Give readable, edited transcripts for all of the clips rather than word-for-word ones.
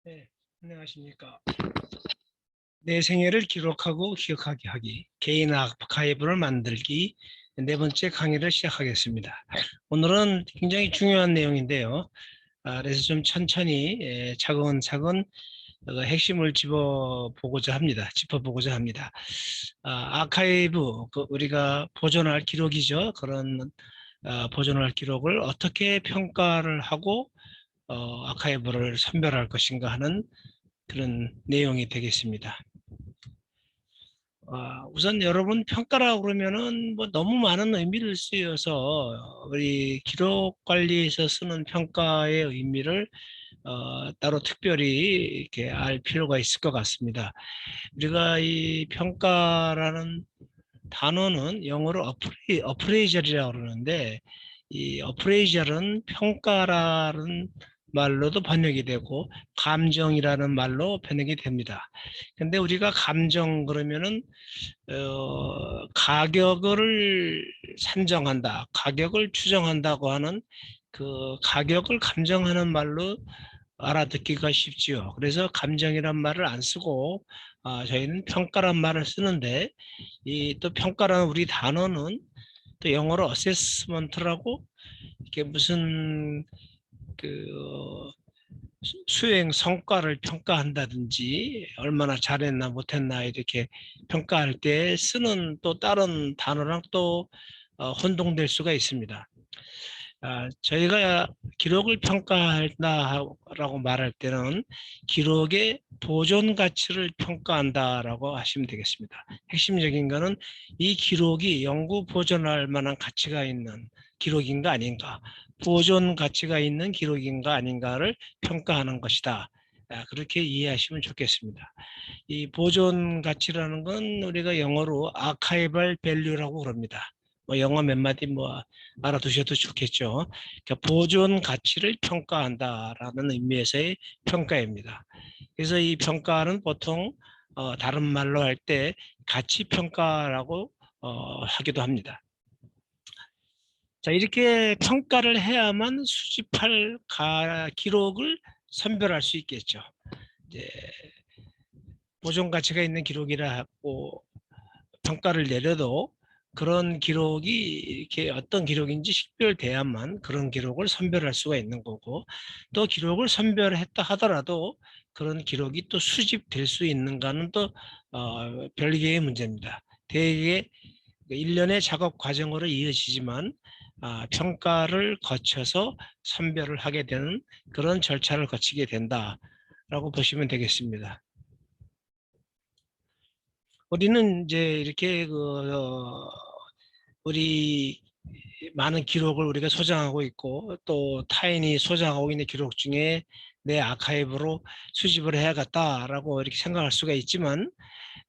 네, 안녕하십니까. 내 생애를 기록하고 기억하게 하기, 개인 아카이브를 만들기 네 번째 강의를 시작하겠습니다. 오늘은 굉장히 중요한 내용인데요. 그래서 좀 천천히 차근차근 핵심을 짚어보고자 합니다. 아카이브, 우리가 보존할 기록이죠. 그런 보존할 기록을 어떻게 평가를 하고 아카이브를 선별할 것인가 하는 그런 내용이 되겠습니다. 우선 여러분 평가라고 그러면은 뭐 너무 많은 의미를 쓰여서 우리 기록 관리에서 쓰는 평가의 의미를 따로 특별히 이렇게 알 필요가 있을 것 같습니다. 우리가 이 평가라는 단어는 영어로 어프레이저이라고 그러는데 이 어프레이저는 평가라는 말로도 번역이 되고 감정이라는 말로 번역이 됩니다. 근데 우리가 감정 그러면은 가격을 산정한다, 가격을 추정한다고 하는 그 가격을 감정하는 말로 알아듣기가 쉽지요. 그래서 감정이란 말을 안 쓰고 저희는 평가란 말을 쓰는데 이 또 평가라는 우리 단어는 또 영어로 어세스먼트라고 이게 무슨 그 수행 성과를 평가한다든지 얼마나 잘했나 못했나 이렇게 평가할 때 쓰는 또 다른 단어랑 또 혼동될 수가 있습니다. 저희가 기록을 평가한다라고 말할 때는 기록의 보존 가치를 평가한다라고 하시면 되겠습니다. 핵심적인 거는 이 기록이 영구 보존할 만한 가치가 있는 기록인가 아닌가, 보존 가치가 있는 기록인가 아닌가를 평가하는 것이다. 그렇게 이해하시면 좋겠습니다. 이 보존 가치라는 건 우리가 영어로 아카이벌 밸류라고 그럽니다. 뭐 영어 몇 마디 뭐 알아두셔도 좋겠죠. 그러니까 보존 가치를 평가한다라는 의미에서의 평가입니다. 그래서 이 평가는 보통 다른 말로 할 때 가치 평가라고 하기도 합니다. 자, 이렇게 평가를 해야만 수집할 기록을 선별할 수 있겠죠. 이제 보존 가치가 있는 기록이라고 평가를 내려도 그런 기록이 이렇게 어떤 기록인지 식별돼야만 그런 기록을 선별할 수가 있는 거고, 또 기록을 선별했다 하더라도 그런 기록이 또 수집될 수 있는가는 또 별개의 문제입니다. 대개 일련의 작업 과정으로 이어지지만 평가를 거쳐서 선별을 하게 되는 그런 절차를 거치게 된다라고 보시면 되겠습니다. 우리는 이제 이렇게 우리 많은 기록을 우리가 소장하고 있고 또 타인이 소장하고 있는 기록 중에 내 아카이브로 수집을 해야겠다라고 이렇게 생각할 수가 있지만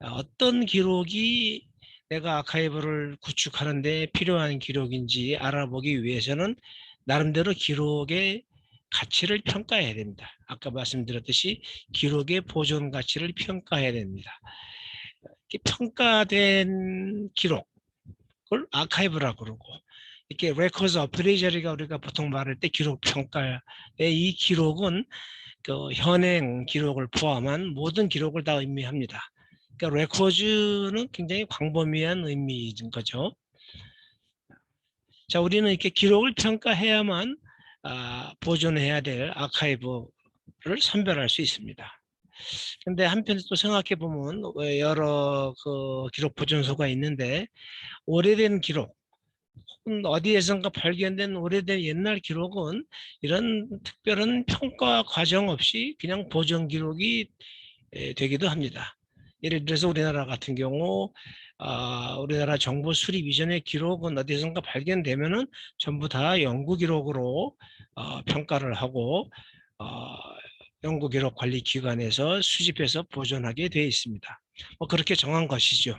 어떤 기록이 내가 아카이브를 구축하는 데 필요한 기록인지 알아보기 위해서는 나름대로 기록의 가치를 평가해야 됩니다. 아까 말씀드렸듯이 기록의 보존 가치를 평가해야 됩니다. 평가된 기록을 아카이브라고 그러고, 이렇게 레코드 어프레이저리가 우리가 보통 말할 때 기록 평가의 이 기록은 그 현행 기록을 포함한 모든 기록을 다 의미합니다. 그러니까 레코드는 굉장히 광범위한 의미인 거죠. 자, 우리는 이렇게 기록을 평가해야만 보존해야 될 아카이브를 선별할 수 있습니다. 근데 한편 또 생각해 보면 여러 그 기록 보존소가 있는데 오래된 기록, 어디에선가 발견된 오래된 옛날 기록은 이런 특별한 평가 과정 없이 그냥 보존 기록이 되기도 합니다. 예를 들어서 우리나라 같은 경우 우리나라 정부 수립 이전의 기록은 어디선가 발견되면은 전부 다 연구 기록으로 평가를 하고 연구 기록 관리 기관에서 수집해서 보존하게 되어 있습니다. 뭐 그렇게 정한 것이죠.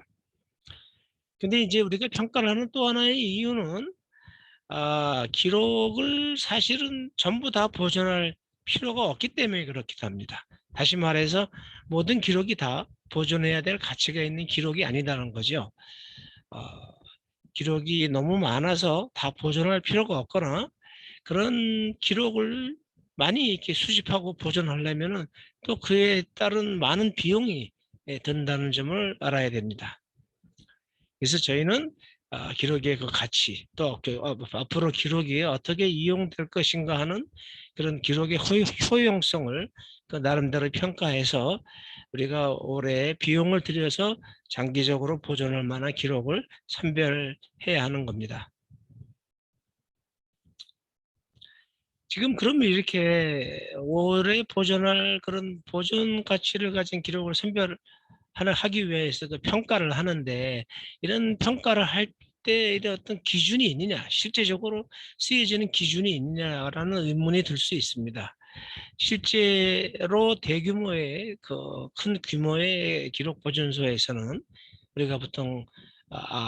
근데 이제 우리가 평가를 하는 또 하나의 이유는 기록을 사실은 전부 다 보존할 필요가 없기 때문에 그렇기도 합니다. 다시 말해서 모든 기록이 다 보존해야 될 가치가 있는 기록이 아니라는 거죠. 어, 기록이 너무 많아서 다 보존할 필요가 없거나 그런 기록을 많이 이렇게 수집하고 보존하려면은 또 그에 따른 많은 비용이 든다는 점을 알아야 됩니다. 그래서 저희는 기록의 그 가치, 또 앞으로 기록이 어떻게 이용될 것인가 하는 그런 기록의 효용성을 그 나름대로 평가해서 우리가 올해 비용을 들여서 장기적으로 보존할 만한 기록을 선별해야 하는 겁니다. 지금 그러면 이렇게 오래 보존할 그런 보존 가치를 가진 기록을 하기 위해서 그 평가를 하는데, 이런 평가를 할 때 이런 어떤 기준이 있느냐, 실제적으로 쓰여지는 기준이 있느냐라는 의문이 들 수 있습니다. 실제로 대규모의 그 큰 규모의 기록 보존소에서는 우리가 보통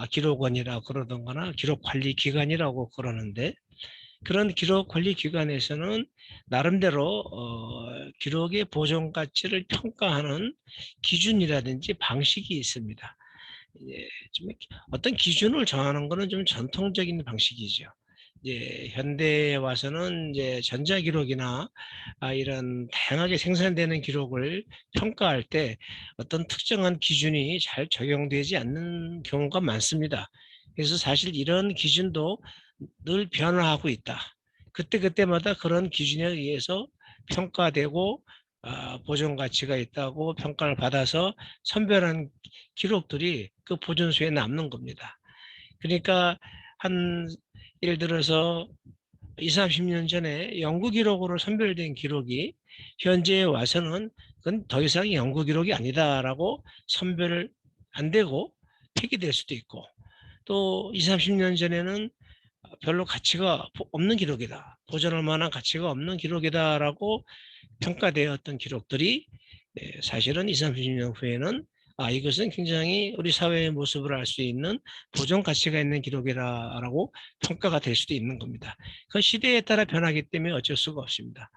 기록원이라고 그러던거나 기록 관리 기관이라고 그러는데, 그런 기록 관리 기관에서는 나름대로 기록의 보존 가치를 평가하는 기준이라든지 방식이 있습니다. 좀 어떤 기준을 정하는 것은 좀 전통적인 방식이죠. 현대에 와서는 이제 전자기록이나 이런 다양하게 생산되는 기록을 평가할 때 어떤 특정한 기준이 잘 적용되지 않는 경우가 많습니다. 그래서 사실 이런 기준도 늘 변화하고 있다. 그때그때마다 그런 기준에 의해서 평가되고 보존 가치가 있다고 평가를 받아서 선별한 기록들이 그 보존소에 남는 겁니다. 그러니까 한 예를 들어서 20, 30년 전에 연구 기록으로 선별된 기록이 현재에 와서는 그건 더 이상 연구 기록이 아니다라고 선별 안 되고 폐기될 수도 있고, 또 20, 30년 전에는 별로 가치가 없는 기록이다, 보존할 만한 가치가 없는 기록이다라고 평가되었던 기록들이 사실은 20, 30년 후에는 이것은 굉장히 우리 사회의 모습을 알 수 있는 보존 가치가 있는 기록이라고 평가가 될 수도 있는 겁니다. 그 시대에 따라 변하기 때문에 어쩔 수가 없습니다.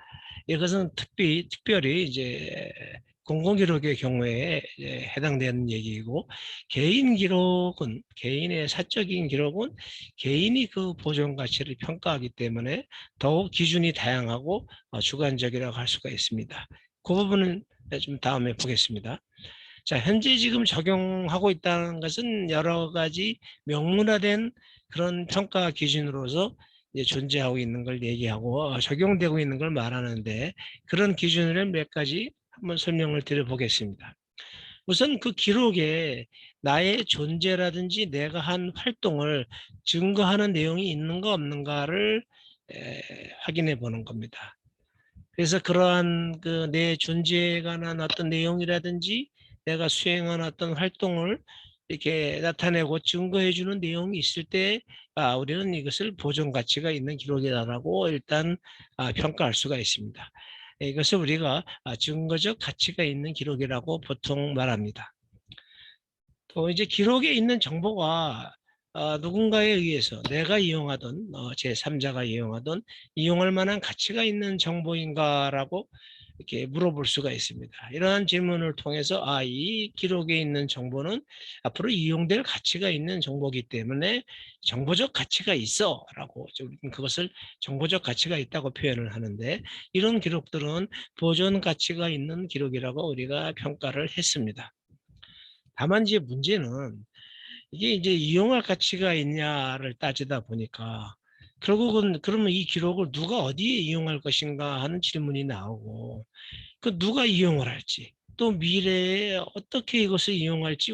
이것은 특별히 이제 공공기록의 경우에 해당되는 얘기이고, 개인의 사적인 기록은 개인이 그 보존 가치를 평가하기 때문에 더욱 기준이 다양하고 주관적이라고 할 수가 있습니다. 그 부분은 좀 다음에 보겠습니다. 자, 현재 지금 적용하고 있다는 것은 여러 가지 명문화된 그런 평가 기준으로서 이제 존재하고 있는 걸 얘기하고 적용되고 있는 걸 말하는데, 그런 기준을 몇 가지 한번 설명을 드려보겠습니다. 우선 그 기록에 나의 존재라든지 내가 한 활동을 증거하는 내용이 있는가 없는가를 확인해 보는 겁니다. 그래서 그러한 그 내 존재에 관한 어떤 내용이라든지 내가 수행한 어떤 활동을 이렇게 나타내고 증거해 주는 내용이 있을 때 우리는 이것을 보존 가치가 있는 기록이다라고 일단 평가할 수가 있습니다. 이것을 우리가 증거적 가치가 있는 기록이라고 보통 말합니다. 또 이제 기록에 있는 정보가 누군가에 의해서 내가 이용하던 제3자가 이용하던 이용할 만한 가치가 있는 정보인가라고 이렇게 물어볼 수가 있습니다. 이러한 질문을 통해서 이 기록에 있는 정보는 앞으로 이용될 가치가 있는 정보이기 때문에 정보적 가치가 있어라고 그것을 정보적 가치가 있다고 표현을 하는데, 이런 기록들은 보존 가치가 있는 기록이라고 우리가 평가를 했습니다. 다만 이제 문제는 이게 이제 이용할 가치가 있냐를 따지다 보니까 결국은 그러면 이 기록을 누가 어디에 이용할 것인가 하는 질문이 나오고, 그 누가 이용을 할지, 또 미래에 어떻게 이것을 이용할지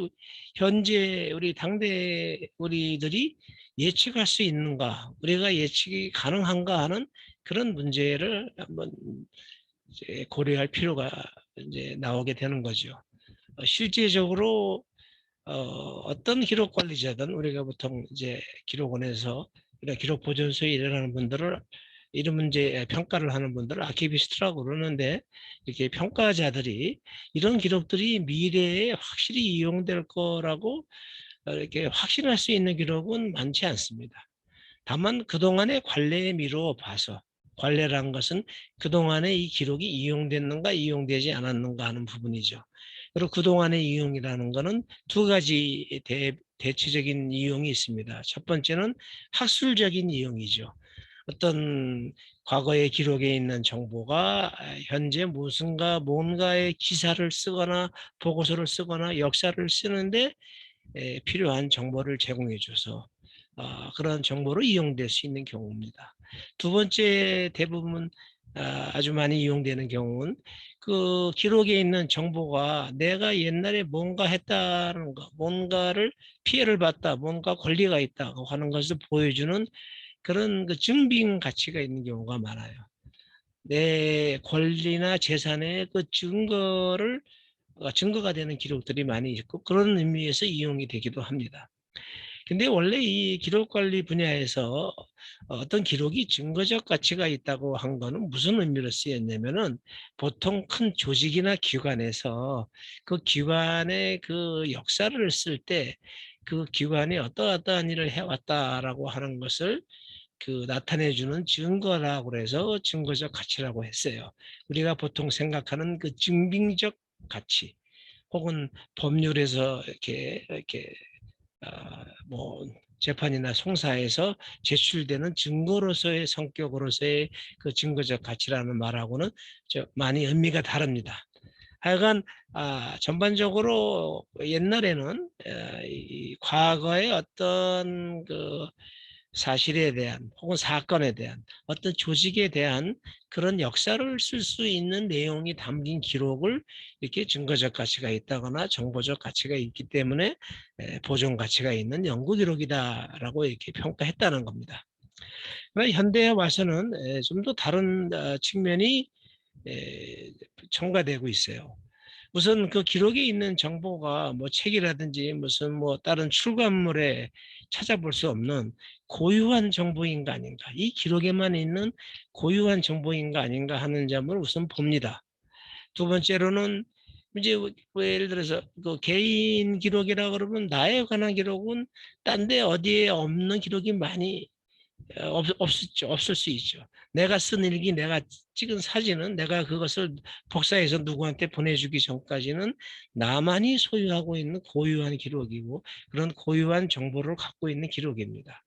현재 우리 당대 우리들이 예측할 수 있는가, 우리가 예측이 가능한가 하는 그런 문제를 한번 이제 고려할 필요가 이제 나오게 되는 거죠. 실제적으로 어떤 기록 관리자든 우리가 보통 이제 기록원에서 이런 기록 보존소에 일하는 분들을 이런 문제 평가를 하는 분들을 아키비스트라고 그러는데, 이렇게 평가자들이 이런 기록들이 미래에 확실히 이용될 거라고 이렇게 확신할 수 있는 기록은 많지 않습니다. 다만 그동안의 관례에 미루어 봐서, 관례란 것은 그동안에 이 기록이 이용됐는가 이용되지 않았는가 하는 부분이죠. 그리고 그동안의 이용이라는 것은 두 가지 대체적인 이용이 있습니다. 첫 번째는 학술적인 이용이죠. 어떤 과거의 기록에 있는 정보가 현재 무슨가 뭔가의 기사를 쓰거나 보고서를 쓰거나 역사를 쓰는데 필요한 정보를 제공해 줘서 그런 정보로 이용될 수 있는 경우입니다. 두 번째 대부분 아주 많이 이용되는 경우는 그 기록에 있는 정보가 내가 옛날에 뭔가 했다는 거, 뭔가를 피해를 봤다, 뭔가 권리가 있다고 하는 것을 보여주는 그런 그 증빙 가치가 있는 경우가 많아요. 내 권리나 재산의 그 증거가 되는 기록들이 많이 있고 그런 의미에서 이용이 되기도 합니다. 근데 원래 이 기록 관리 분야에서 어떤 기록이 증거적 가치가 있다고 한 거는 무슨 의미로 쓰였냐면은 보통 큰 조직이나 기관에서 그 기관의 그 역사를 쓸 때 그 기관이 어떠어떠한 일을 해왔다라고 하는 것을 그 나타내 주는 증거라고 그래서 증거적 가치라고 했어요. 우리가 보통 생각하는 그 증빙적 가치 혹은 법률에서 이렇게 뭐 재판이나 송사에서 제출되는 증거로서의 성격으로서의 그 증거적 가치라는 말하고는 많이 의미가 다릅니다. 하여간 전반적으로 옛날에는 이 과거의 어떤 그 사실에 대한 혹은 사건에 대한 어떤 조직에 대한 그런 역사를 쓸 수 있는 내용이 담긴 기록을 이렇게 증거적 가치가 있다거나 정보적 가치가 있기 때문에 보존 가치가 있는 연구 기록이다라고 이렇게 평가했다는 겁니다. 그러나 현대에 와서는 좀 더 다른 측면이 첨가되고 있어요. 우선 그 기록에 있는 정보가 뭐 책이라든지 무슨 뭐 다른 출간물에 찾아볼 수 없는 고유한 정보인가 아닌가, 이 기록에만 있는 고유한 정보인가 아닌가 하는 점을 우선 봅니다. 두 번째로는 이제 뭐 예를 들어서 그 개인 기록이라 그러면 나에 관한 기록은 딴데 어디에 없는 기록이 많이 없을 수 있죠. 내가 쓴 일기, 내가 찍은 사진은 내가 그것을 복사해서 누구한테 보내주기 전까지는 나만이 소유하고 있는 고유한 기록이고 그런 고유한 정보를 갖고 있는 기록입니다.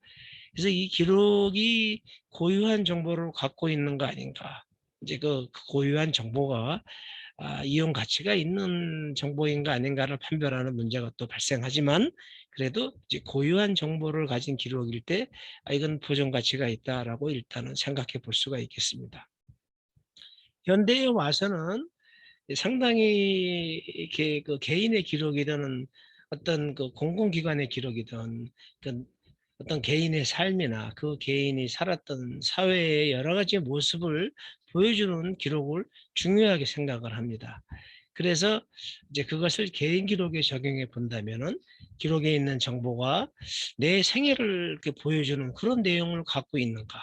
그래서 이 기록이 고유한 정보를 갖고 있는 거 아닌가. 이제 그 고유한 정보가 이용 가치가 있는 정보인가 아닌가를 판별하는 문제가 또 발생하지만 그래도 이제 고유한 정보를 가진 기록일 때 이건 보존 가치가 있다라고 일단은 생각해 볼 수가 있겠습니다. 현대에 와서는 상당히 이렇게 그 개인의 기록이든 어떤 그 공공기관의 기록이든 그 어떤 개인의 삶이나 그 개인이 살았던 사회의 여러 가지 모습을 보여주는 기록을 중요하게 생각을 합니다. 그래서 이제 그것을 개인 기록에 적용해 본다면은 기록에 있는 정보가 내 생애를 이렇게 보여주는 그런 내용을 갖고 있는가.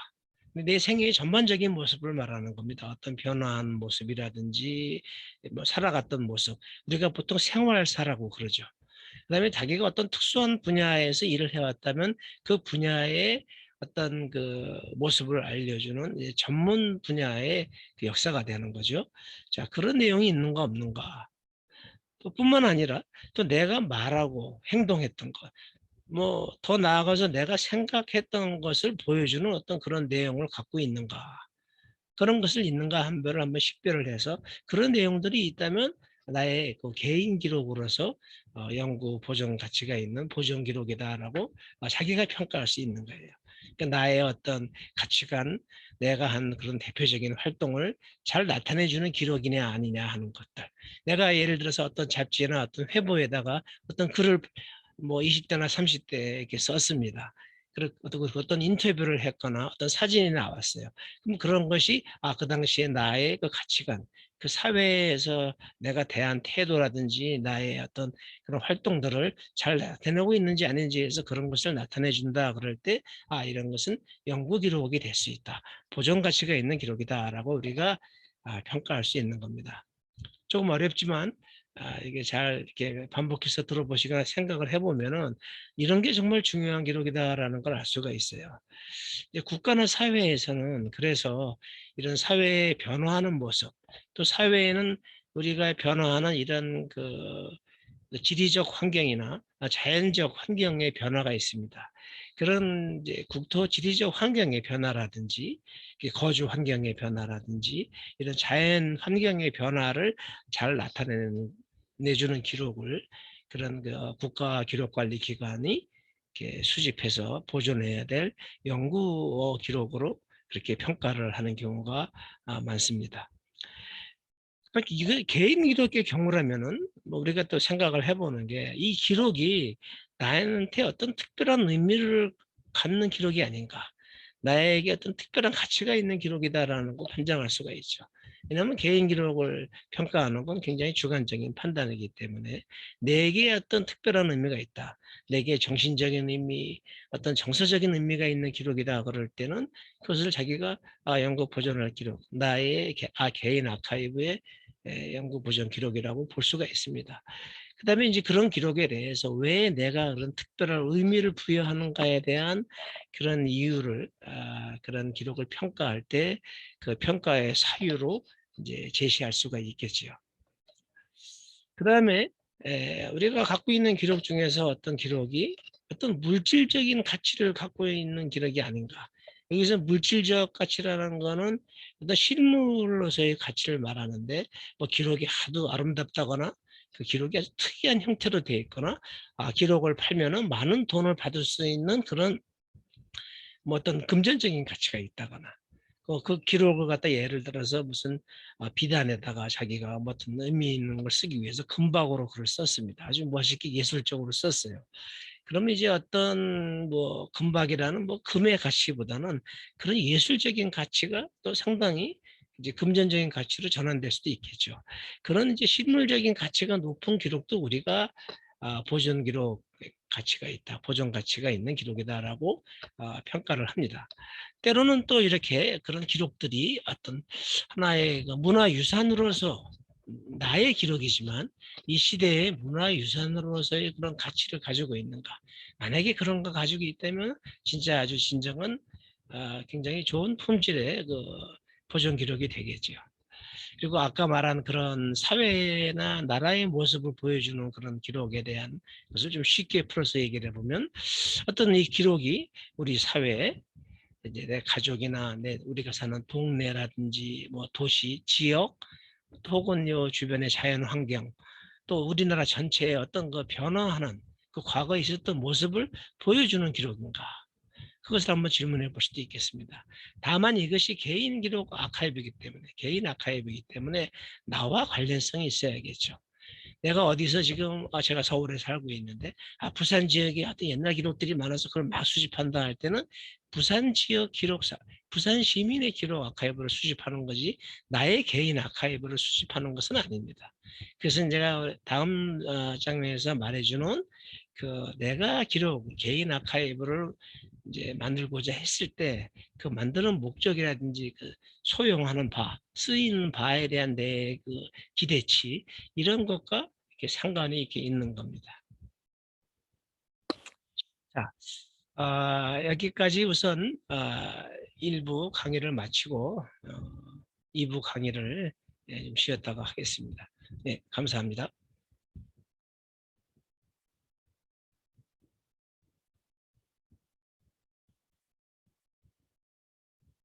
내 생애의 전반적인 모습을 말하는 겁니다. 어떤 변화한 모습이라든지 뭐 살아갔던 모습. 우리가 보통 생활사라고 그러죠. 그다음에 자기가 어떤 특수한 분야에서 일을 해왔다면 그 분야의 어떤 그 모습을 알려주는 전문 분야의 그 역사가 되는 거죠. 자, 그런 내용이 있는가 없는가. 또 뿐만 아니라 또 내가 말하고 행동했던 것, 뭐 더 나아가서 내가 생각했던 것을 보여주는 어떤 그런 내용을 갖고 있는가. 그런 것을 있는가 한별을 한번 식별을 해서 그런 내용들이 있다면 나의 그 개인 기록으로서 연구 보존 가치가 있는 보존 기록이다라고 자기가 평가할 수 있는 거예요. 그러니까 나의 어떤 가치관, 내가 한 그런 대표적인 활동을 잘 나타내 주는 기록이냐 아니냐 하는 것들. 내가 예를 들어서 어떤 잡지나 어떤 회보에다가 어떤 글을 뭐 20대나 30대에 이렇게 썼습니다. 그리고 어떤 인터뷰를 했거나 어떤 사진이 나왔어요. 그럼 그런 것이 그 당시에 나의 그 가치관, 그 사회에서 내가 대한 태도라든지 나의 어떤 그런 활동들을 잘 나타내고 있는지 아닌지에서 그런 것을 나타내 준다 그럴 때 이런 것은 연구 기록이 될 수 있다. 보존 가치가 있는 기록이다라고 우리가 평가할 수 있는 겁니다. 조금 어렵지만 이게 잘 이렇게 반복해서 들어보시거나 생각을 해보면은 이런 게 정말 중요한 기록이다라는 걸 알 수가 있어요. 이제 국가나 사회에서는 그래서 이런 사회의 변화하는 모습, 또 사회에는 우리가 변화하는 이런 그 지리적 환경이나 자연적 환경의 변화가 있습니다. 그런 이제 국토 지리적 환경의 변화라든지 거주 환경의 변화라든지 이런 자연 환경의 변화를 잘 내주는 기록을 그런 그 국가 기록관리 기관이 이렇게 수집해서 보존해야 될 연구 기록으로 그렇게 평가를 하는 경우가 많습니다. 그러니까 이거 개인 기록의 경우라면은 뭐 우리가 또 생각을 해보는 게 이 기록이 나한테 어떤 특별한 의미를 갖는 기록이 아닌가. 나에게 어떤 특별한 가치가 있는 기록이다라는 거 판정할 수가 있죠. 왜냐하면 개인 기록을 평가하는 건 굉장히 주관적인 판단이기 때문에 내게 어떤 특별한 의미가 있다. 내게 정신적인 의미, 어떤 정서적인 의미가 있는 기록이다. 그럴 때는 그것을 자기가 연구 보존할 기록, 나의 개인 아카이브의 연구 보존 기록이라고 볼 수가 있습니다. 그다음에 이제 그런 기록에 대해서 왜 내가 그런 특별한 의미를 부여하는가에 대한 그런 이유를 그런 기록을 평가할 때 그 평가의 사유로 이제 제시할 수가 있겠지요. 그다음에 우리가 갖고 있는 기록 중에서 어떤 기록이 어떤 물질적인 가치를 갖고 있는 기록이 아닌가. 여기서 물질적 가치라는 거는 어떤 실물로서의 가치를 말하는데 뭐 기록이 하도 아름답다거나 그 기록이 아주 특이한 형태로 되어 있거나 기록을 팔면은 많은 돈을 받을 수 있는 그런 뭐 어떤 금전적인 가치가 있다거나 그 기록을 갖다 예를 들어서 무슨 비단에다가 자기가 뭐 어떤 의미 있는 걸 쓰기 위해서 금박으로 글을 썼습니다. 아주 멋있게 예술적으로 썼어요. 그러면 이제 어떤 뭐 금박이라는 뭐 금의 가치보다는 그런 예술적인 가치가 또 상당히 이제 금전적인 가치로 전환될 수도 있겠죠. 그런 이제 실물적인 가치가 높은 기록도 우리가 보존 기록 가치가 있다, 보존 가치가 있는 기록이다라고 평가를 합니다. 때로는 또 이렇게 그런 기록들이 어떤 하나의 그 문화유산으로서 나의 기록이지만 이 시대의 문화유산으로서의 그런 가치를 가지고 있는가. 만약에 그런 거 가지고 있다면 진짜 아주 진정한 굉장히 좋은 품질의 그 보존 기록이 되겠죠. 그리고 아까 말한 그런 사회나 나라의 모습을 보여주는 그런 기록에 대한 것을 좀 쉽게 풀어서 얘기를 해보면 어떤 이 기록이 우리 사회에 이제 내 가족이나 우리가 사는 동네라든지 뭐 도시, 지역, 혹은 요 주변의 자연 환경, 또 우리나라 전체의 어떤 그 변화하는 그 과거에 있었던 모습을 보여주는 기록인가? 그것을 한번 질문해 볼 수도 있겠습니다. 다만 이것이 개인 기록 아카이브이기 때문에, 개인 아카이브이기 때문에 나와 관련성이 있어야겠죠. 내가 어디서 지금 제가 서울에 살고 있는데 부산 지역에 어떤 옛날 기록들이 많아서 그걸 막 수집한다 할 때는 부산 지역 기록사, 부산 시민의 기록 아카이브를 수집하는 거지 나의 개인 아카이브를 수집하는 것은 아닙니다. 그래서 제가 다음 장면에서 말해주는 그 내가 기록 개인 아카이브를 이제 만들고자 했을 때 그 만드는 목적이라든지 그 소용하는 바, 쓰이는 바에 대한 내 그 기대치 이런 것과 이렇게 상관이 이렇게 있는 겁니다. 자, 여기까지 우선 1부 강의를 마치고 2부 강의를 좀 쉬었다가 하겠습니다. 네, 감사합니다.